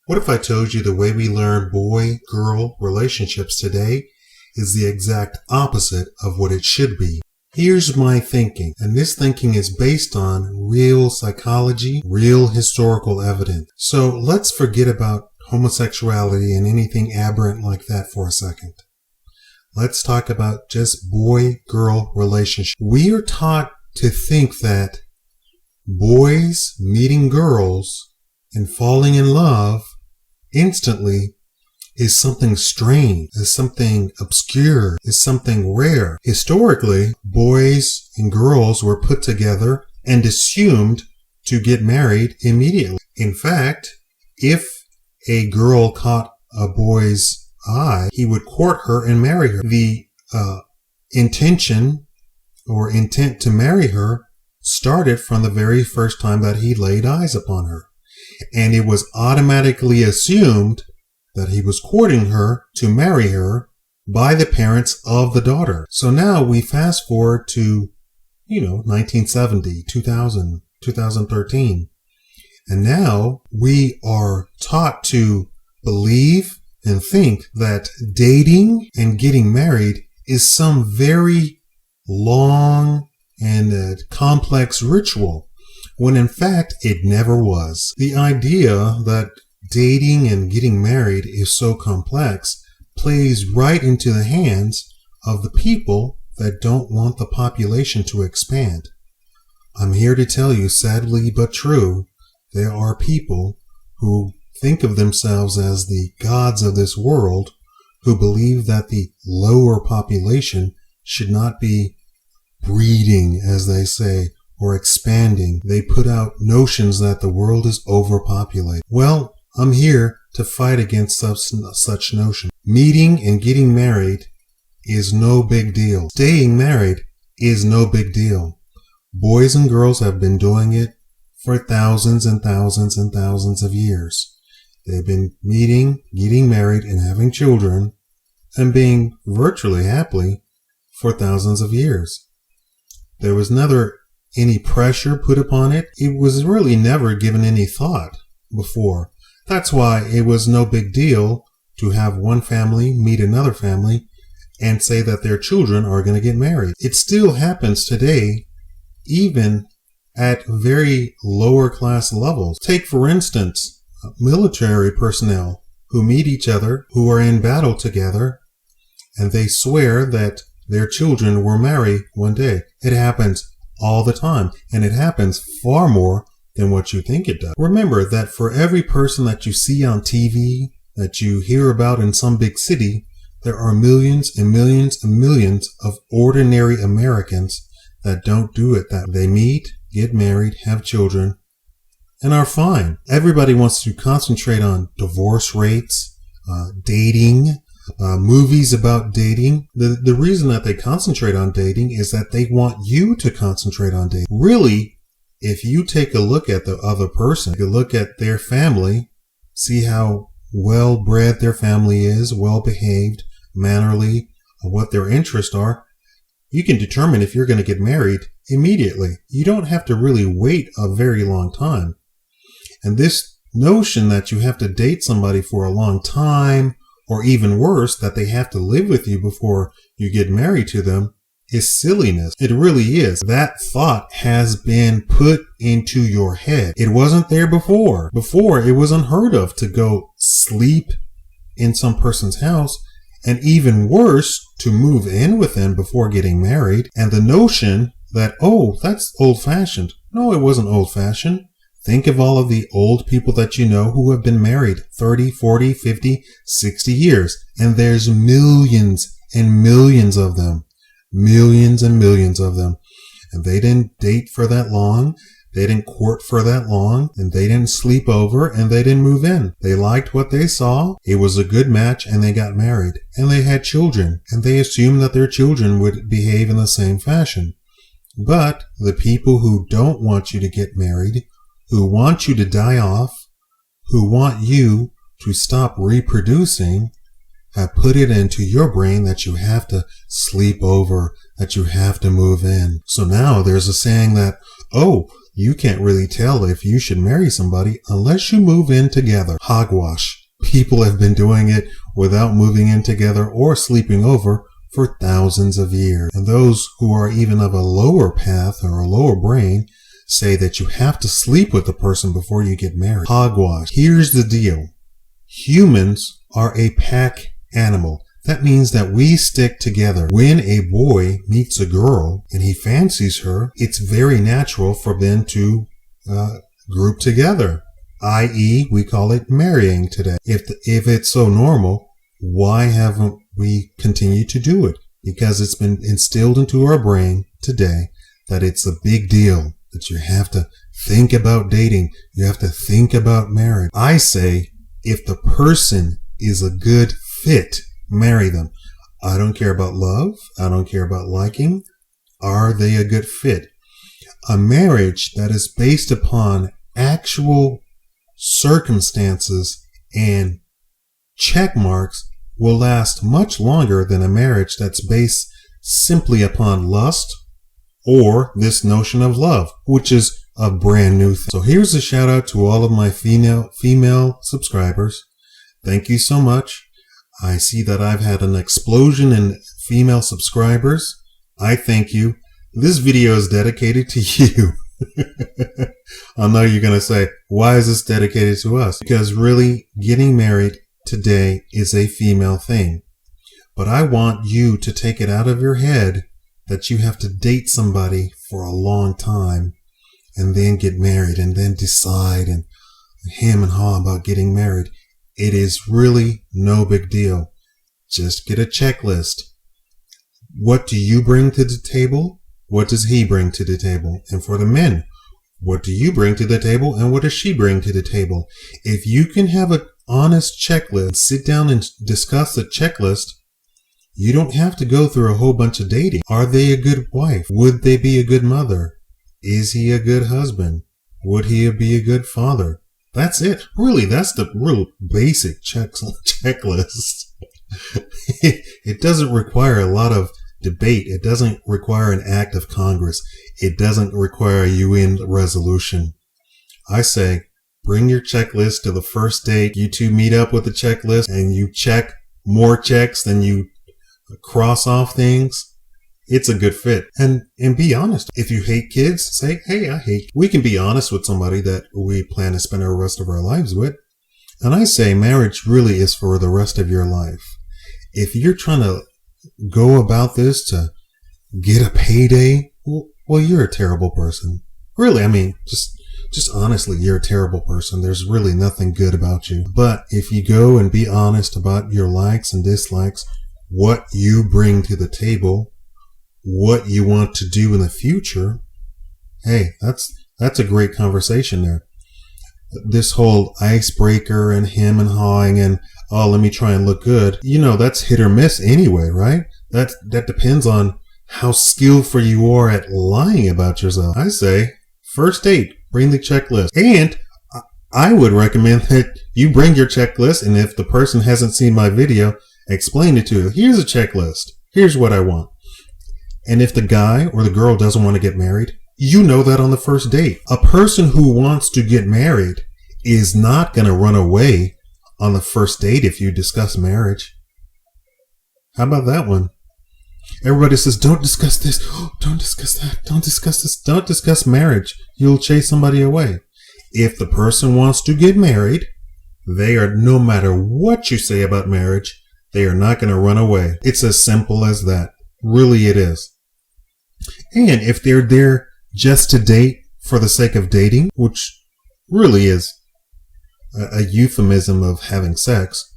What if I told you the way we learn boy-girl relationships today is the exact opposite of what it should be? Here's my thinking, and this thinking is based on real psychology, real historical evidence. So let's forget about homosexuality and anything aberrant like that for a second. Let's talk about just boy-girl relationships. We are taught to think that boys meeting girls and falling in love instantly is something strange, is something obscure, is something rare. Historically, boys and girls were put together and assumed to get married immediately. In fact, if a girl caught a boy's eye, he would court her and marry her. The intention or intent to marry her started from the very first time that he laid eyes upon her. And it was automatically assumed that he was courting her to marry her by the parents of the daughter. So now we fast forward to, 1970, 2000, 2013. And now we are taught to believe and think that dating and getting married is some very long and complex ritual, when in fact it never was. The idea that dating and getting married is so complex plays right into the hands of the people that don't want the population to expand. I'm here to tell you, sadly but true, there are people who think of themselves as the gods of this world, who believe that the lower population should not be breeding, as they say, or expanding. They put out notions that the world is overpopulated. Well, I'm here to fight against such notions. Meeting and getting married is no big deal. Staying married is no big deal. Boys and girls have been doing it for thousands and thousands and thousands of years. They've been meeting, getting married, and having children, and being virtually happy for thousands of years. There was never any pressure put upon it. It was really never given any thought before. That's why it was no big deal to have one family meet another family and say that their children are going to get married. It still happens today, even at very lower class levels. Take, for instance, military personnel who meet each other, who are in battle together, and they swear that their children will marry one day. It happens all the time, and it happens far more than what you think it does. Remember that for every person that you see on TV, that you hear about in some big city, there are millions and millions and millions of ordinary Americans that don't do it. That they meet, get married, have children, and are fine. Everybody wants to concentrate on divorce rates, dating, movies about dating. The reason that they concentrate on dating is that they want you to concentrate on dating. Really, if you take a look at the other person, you look at their family, see how well-bred their family is, well-behaved, mannerly, what their interests are, you can determine if you're going to get married immediately. You don't have to really wait a very long time. And this notion that you have to date somebody for a long time, or even worse, that they have to live with you before you get married to them, is silliness. It really is. That thought has been put into your head. It wasn't there before. Before, it was unheard of to go sleep in some person's house, and even worse, to move in with them before getting married. And the notion that, that's old-fashioned. No, it wasn't old-fashioned. Think of all of the old people that you know who have been married 30, 40, 50, 60 years. And there's millions and millions of them. Millions and millions of them. And they didn't date for that long. They didn't court for that long. And they didn't sleep over, and they didn't move in. They liked what they saw. It was a good match, and they got married. And they had children. And they assumed that their children would behave in the same fashion. But the people who don't want you to get married, who want you to die off, who want you to stop reproducing, have put it into your brain that you have to sleep over, that you have to move in. So now there's a saying that, you can't really tell if you should marry somebody unless you move in together. Hogwash. People have been doing it without moving in together or sleeping over for thousands of years. And those who are even of a lower path or a lower brain say that you have to sleep with the person before you get married. Hogwash. Here's the deal. Humans are a pack animal. That means that we stick together. When a boy meets a girl and he fancies her, it's very natural for them to group together. I.e., we call it marrying today. If it's so normal, why haven't we continued to do it? Because it's been instilled into our brain today that it's a big deal, that you have to think about dating. You have to think about marriage. I say, if the person is a good fit, marry them. I don't care about love. I don't care about liking. Are they a good fit? A marriage that is based upon actual circumstances and check marks will last much longer than a marriage that's based simply upon lust or this notion of love, which is a brand new thing. So here's a shout out to all of my female subscribers. Thank you so much. I see that I've had an explosion in female subscribers. I thank you. This video is dedicated to you. I know you're going to say, why is this dedicated to us? Because really, getting married today is a female thing. But I want you to take it out of your head that you have to date somebody for a long time and then get married and then decide and hem and haw about getting married. It is really no big deal. Just get a checklist. What do you bring to the table? What does he bring to the table? And for the men, what do you bring to the table and what does she bring to the table? If you can have an honest checklist, sit down and discuss the checklist, you don't have to go through a whole bunch of dating. Are they a good wife? Would they be a good mother? Is he a good husband? Would he be a good father? That's it. Really, that's the real basic checklist. It doesn't require a lot of debate. It doesn't require an act of Congress. It doesn't require a UN resolution. I say, bring your checklist to the first date. You two meet up with the checklist and you check more checks than you cross off things. It's a good fit. And be honest. If you hate kids, say, hey, I hate. We can be honest with somebody that we plan to spend the rest of our lives with. And I say marriage really is for the rest of your life. If you're trying to go about this to get a payday, well, you're a terrible person. Really, I mean, just honestly, you're a terrible person. There's really nothing good about you. But if you go and be honest about your likes and dislikes, what you bring to the table, what you want to do in the future, hey, that's a great conversation there. This whole icebreaker and hem and hawing and, oh, let me try and look good, that's hit or miss anyway, right? That depends on how skillful you are at lying about yourself. I say, first date, bring the checklist. And I would recommend that you bring your checklist, and if the person hasn't seen my video, explain it to you. Here's a checklist. Here's what I want. And if the guy or the girl doesn't want to get married, you know that on the first date. A person who wants to get married is not going to run away on the first date if you discuss marriage. How about that one? Everybody says, don't discuss this. Don't discuss that. Don't discuss this. Don't discuss marriage. You'll chase somebody away. If the person wants to get married, they are, no matter what you say about marriage, they are not going to run away. It's as simple as that. Really, it is. And if they're there just to date for the sake of dating, which really is a euphemism of having sex,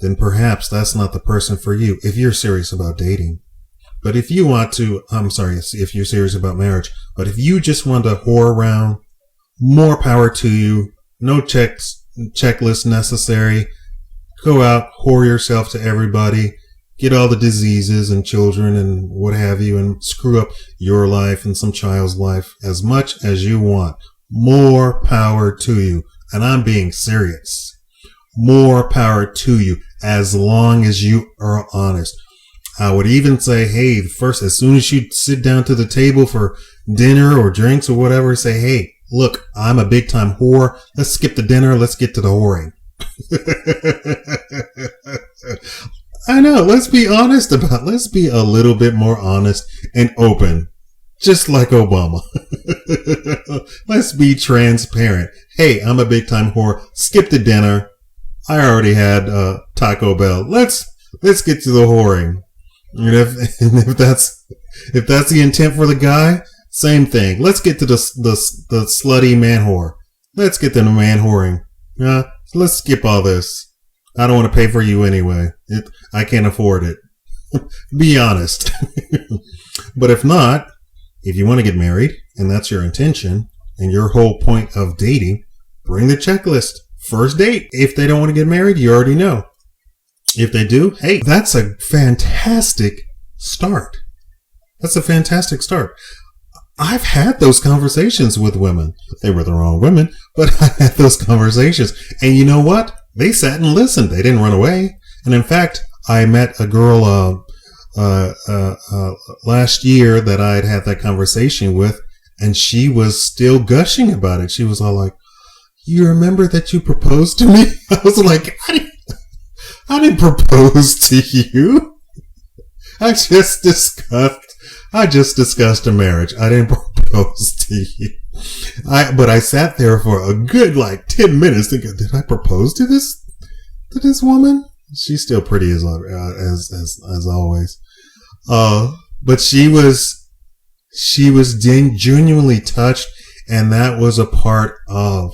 then perhaps that's not the person for you if you're serious about dating. But if you want to, if you're serious about marriage, but if you just want to whore around, more power to you. No checklist necessary. Go out, whore yourself to everybody, get all the diseases and children and what have you, and screw up your life and some child's life as much as you want. More power to you. And I'm being serious. More power to you as long as you are honest. I would even say, hey, first, as soon as you sit down to the table for dinner or drinks or whatever, say, hey, look, I'm a big time whore. Let's skip the dinner. Let's get to the whoring. I know. Let's be a little bit more honest and open. Just like Obama. Let's be transparent. Hey, I'm a big time whore. Skip the dinner. I already had Taco Bell. Let's get to the whoring. And if that's the intent for the guy, same thing. Let's get to the slutty man whore. Let's get to the man whoring. Let's skip all this. I don't want to pay for you anyway. I can't afford it. Be honest. But if not, if you want to get married and that's your intention and your whole point of dating, bring the checklist. First date. If they don't want to get married, you already know. If they do, hey, that's a fantastic start. That's a fantastic start. I've had those conversations with women. They were the wrong women, but I had those conversations. And you know what? They sat and listened. They didn't run away. And in fact, I met a girl last year that I had that conversation with, and she was still gushing about it. She was all like, you remember that you proposed to me? I was like, I didn't propose to you. I just discussed a marriage. I didn't propose to you. But I sat there for a good 10 minutes thinking, did I propose to this woman? She's still pretty as always. But she was genuinely touched, and that was a part of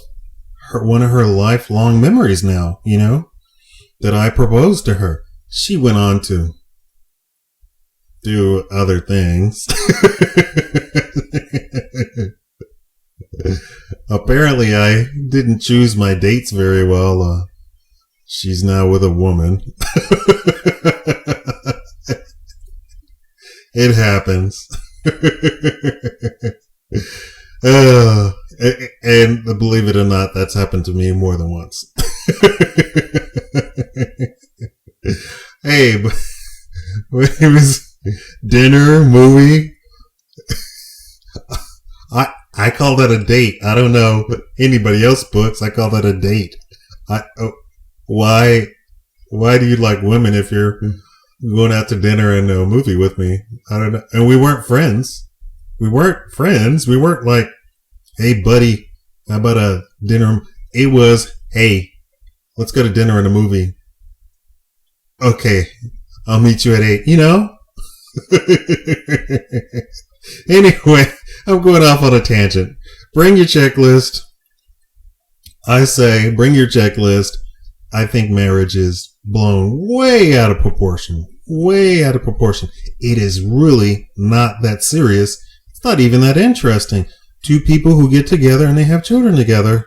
one of her lifelong memories now, that I proposed to her. She went on to do other things. Apparently, I didn't choose my dates very well. She's now with a woman. It happens. And believe it or not, that's happened to me more than once. Hey, but it was dinner, movie. I call that a date. I don't know anybody else books. I call that a date. Why do you like women if you're going out to dinner and a movie with me? I don't know. And we weren't friends. We weren't like, hey, buddy, how about a dinner? It was, hey, let's go to dinner and a movie. Okay, I'll meet you at 8, Anyway, I'm going off on a tangent. Bring your checklist. I say, bring your checklist. I think marriage is blown way out of proportion. Way out of proportion. It is really not that serious. It's not even that interesting. Two people who get together and they have children together.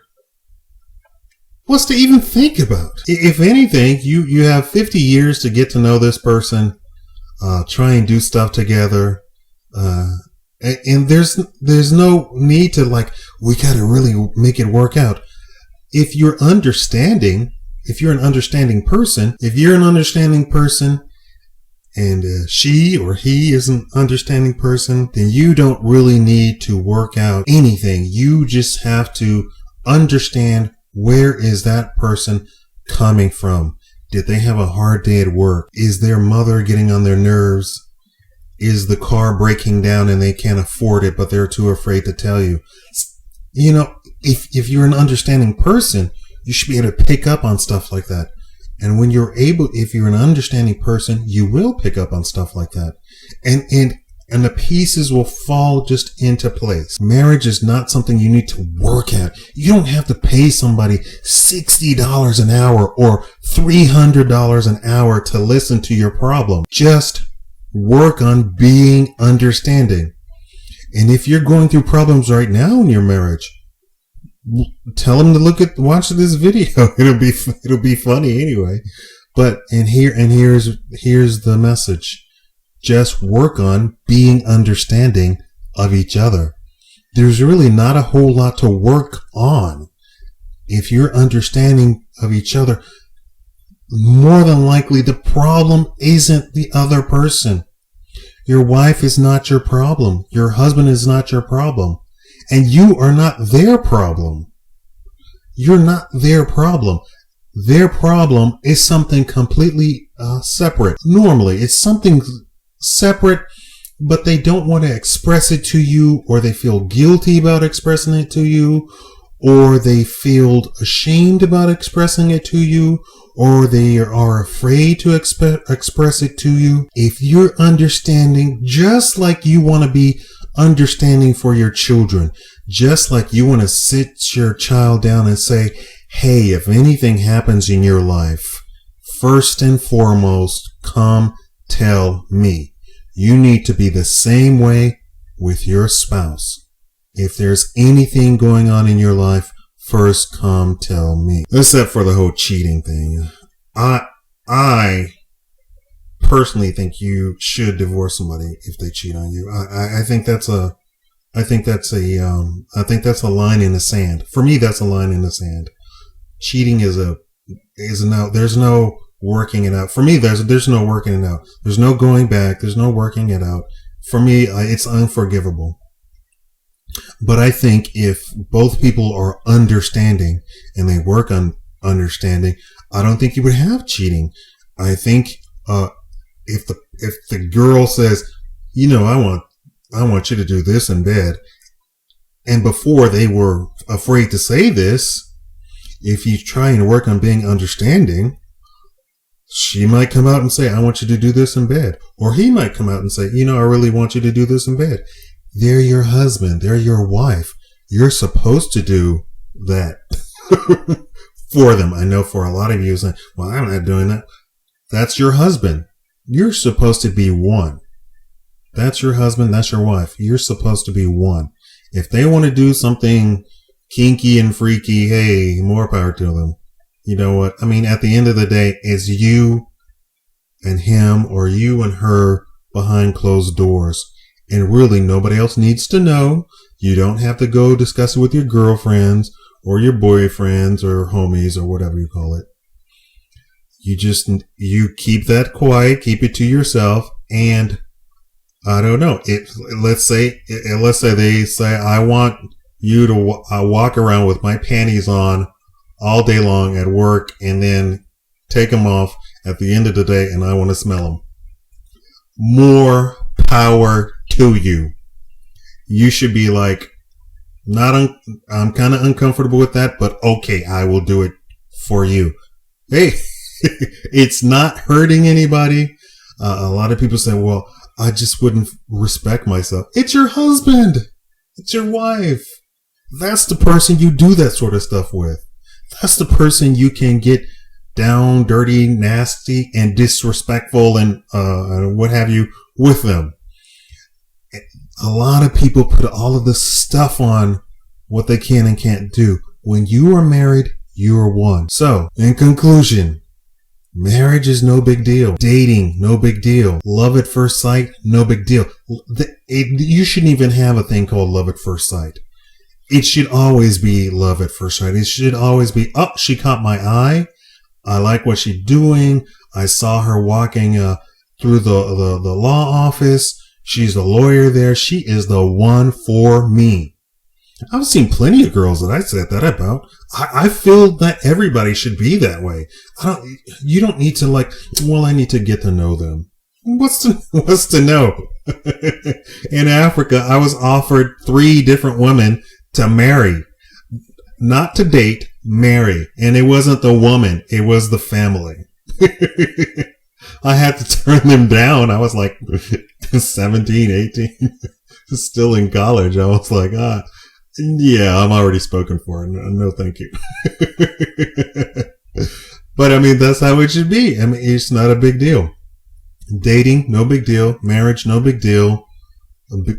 What's to even think about? If anything, you have 50 years to get to know this person, try and do stuff together. And there's no need to we got to really make it work out. If you're an understanding person, and she or he is an understanding person, then you don't really need to work out anything. You just have to understand, where is that person coming from? Did they have a hard day at work? Is their mother getting on their nerves? Is the car breaking down and they can't afford it, but they're too afraid to tell you? If you're an understanding person, you should be able to pick up on stuff like that. And when if you're an understanding person, you will pick up on stuff like that. And the pieces will fall just into place. Marriage is not something you need to work at. You don't have to pay somebody $60 an hour or $300 an hour to listen to your problem. Just work on being understanding. And if you're going through problems right now in your marriage, tell them to watch this video. It'll be funny anyway. But here's the message. Just work on being understanding of each other. There's really not a whole lot to work on. If you're understanding of each other, more than likely the problem isn't the other person. Your wife is not your problem. Your husband is not your problem. And you are not their problem. You're not their problem. Their problem is something completely separate. Normally, it's something separate, but they don't want to express it to you, or they feel guilty about expressing it to you, or they feel ashamed about expressing it to you, or they are afraid to express it to you. If you're understanding, just like you want to be understanding for your children, just like you want to sit your child down and say, hey, if anything happens in your life, first and foremost, come tell me. You need to be the same way with your spouse. If there's anything going on in your life, first come tell me. Except for the whole cheating thing. I personally think you should divorce somebody if they cheat on you. I think that's a line in the sand. For me, that's a line in the sand. Cheating is no, there's no working it out. For me, there's no working it out. There's no going back. There's no working it out. For me, it's unforgivable. But I think if both people are understanding and they work on understanding, I don't think you would have cheating. I think if the girl says, I want you to do this in bed, and before they were afraid to say this, if you try and work on being understanding, she might come out and say, I want you to do this in bed. Or he might come out and say, I really want you to do this in bed. They're your husband. They're your wife. You're supposed to do that for them. I know for a lot of you, it's like, well, I'm not doing that. That's your husband. You're supposed to be one. That's your husband. That's your wife. You're supposed to be one. If they want to do something kinky and freaky, hey, more power to them. You know what? I mean, at the end of the day, it's you and him, or you and her behind closed doors. And really, nobody else needs to know. You don't have to go discuss it with your girlfriends or your boyfriends or homies or whatever you call it. You keep that quiet, keep it to yourself. And I don't know. Let's say they say, I want you to walk around with my panties on all day long at work and then take them off at the end of the day, and I want to smell them. More power to you. You should be like, I'm kind of uncomfortable with that, but okay, I will do it for you. Hey, it's not hurting anybody. A lot of people say, well, I just wouldn't respect myself. It's your husband. It's your wife. That's the person you do that sort of stuff with. That's the person you can get down, dirty, nasty, and disrespectful and what have you with them. A lot of people put all of this stuff on what they can and can't do. When you are married, you are one. So, in conclusion, marriage is no big deal. Dating, no big deal. Love at first sight, no big deal. You shouldn't even have a thing called love at first sight. It should always be love at first sight. It should always be, oh, she caught my eye. I like what she's doing. I saw her walking through the law office. She's a lawyer there. She is the one for me. I've seen plenty of girls that I said that about. I feel that everybody should be that way. You don't need to I need to get to know them. What's to know? In Africa, I was offered 3 different women to marry. Not to date, marry. And it wasn't the woman, it was the family. I had to turn them down. I was like 17, 18, still in college. I was like, yeah, I'm already spoken for. No, thank you. But I mean, that's how it should be. I mean, it's not a big deal. Dating, no big deal. Marriage, no big deal.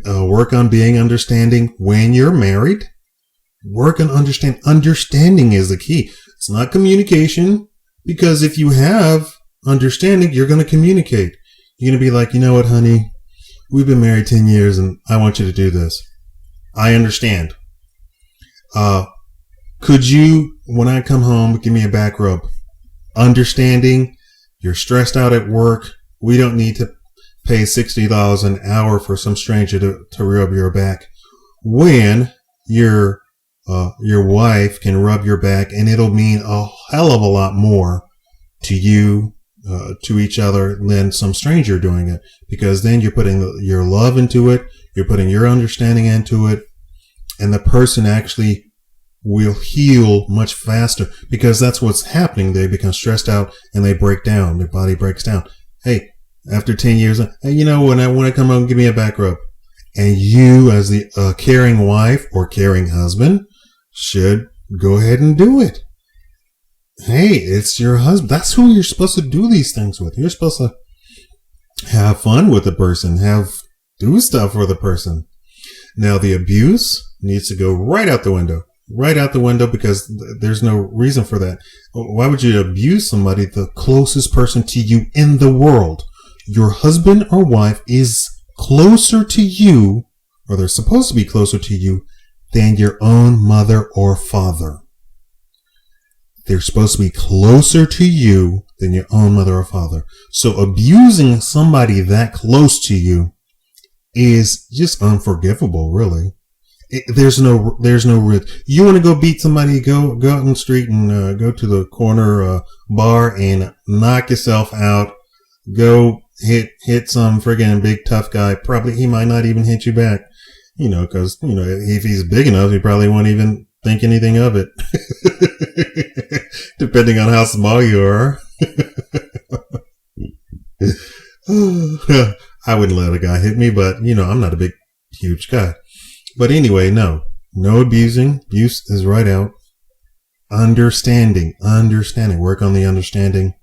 Work on being understanding when you're married. Work on understanding. Understanding is the key. It's not communication, because if you have understanding, you're going to communicate. You're going to be like, you know what, honey? We've been married 10 years and I want you to do this. I understand. Could you, when I come home, give me a back rub? understanding. You're stressed out at work. We don't need to pay $60 an hour for some stranger to rub your back when your wife can rub your back, and it'll mean a hell of a lot more to you, to each other, than some stranger doing it, because then you're putting your love into it, you're putting your understanding into it, and the person actually will heal much faster, because that's what's happening. They become stressed out and they break down. Their body breaks down. Hey, after 10 years, hey, you know, when I want to come home, give me a back rub. And you, as the caring wife or caring husband, should go ahead and do it. Hey, it's your husband. That's who you're supposed to do these things with. You're supposed to have fun with the person, do stuff for the person. Now, the abuse needs to go right out the window. Right out the window, because there's no reason for that. Why would you abuse somebody, the closest person to you in the world? Your husband or wife is closer to you, or they're supposed to be closer to you, than your own mother or father. They're supposed to be closer to you than your own mother or father. So abusing somebody that close to you is just unforgivable, really. There's no risk. You want to go beat somebody, go out in the street and go to the corner bar and knock yourself out. Go hit some friggin' big tough guy. Probably he might not even hit you back. You know, because, you know, if he's big enough, he probably won't even think anything of it. Depending on how small you are. I wouldn't let a guy hit me, but, you know, I'm not a big, huge guy. But anyway, no abusing. Abuse is right out. Understanding. Work on the understanding.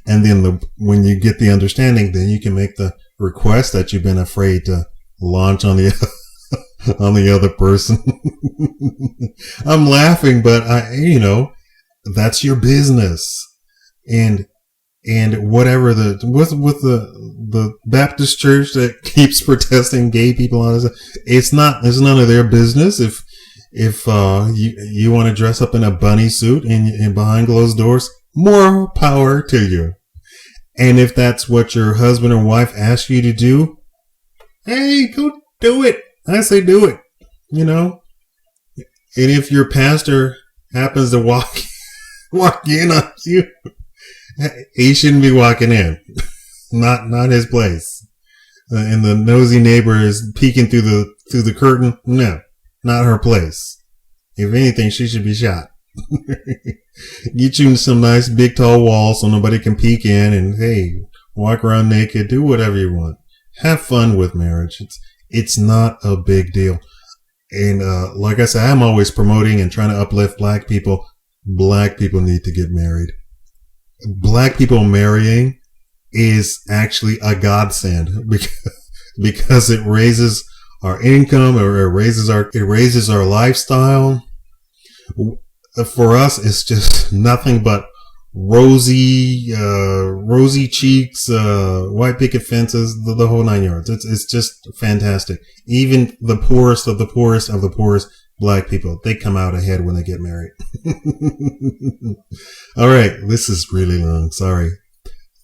And then when you get the understanding, then you can make the request that you've been afraid to launch on the other person. I'm laughing, but that's your business. And whatever with the Baptist church that keeps protesting gay people, it's none of their business. If you want to dress up in a bunny suit and behind closed doors, more power to you. And if that's what your husband or wife asks you to do, hey, go do it. I say do it. You know. And if your pastor happens to walk in on you, he shouldn't be walking in. Not his place. And the nosy neighbor is peeking through the curtain. No, not her place. If anything, she should be shot. Get you some nice big tall walls so nobody can peek in, and hey, walk around naked, do whatever you want. Have fun with marriage. It's not a big deal. And like I said, I'm always promoting and trying to uplift black people. Black people need to get married. Black people marrying is actually a godsend because it raises our income, or it raises our lifestyle. For us, it's just nothing but rosy cheeks, white picket fences, the whole 9 yards. It's just fantastic. Even the poorest of the poorest of the poorest black people, they come out ahead when they get married. All right, this is really long. Sorry.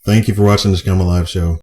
Thank you for watching the Shkama Live Show.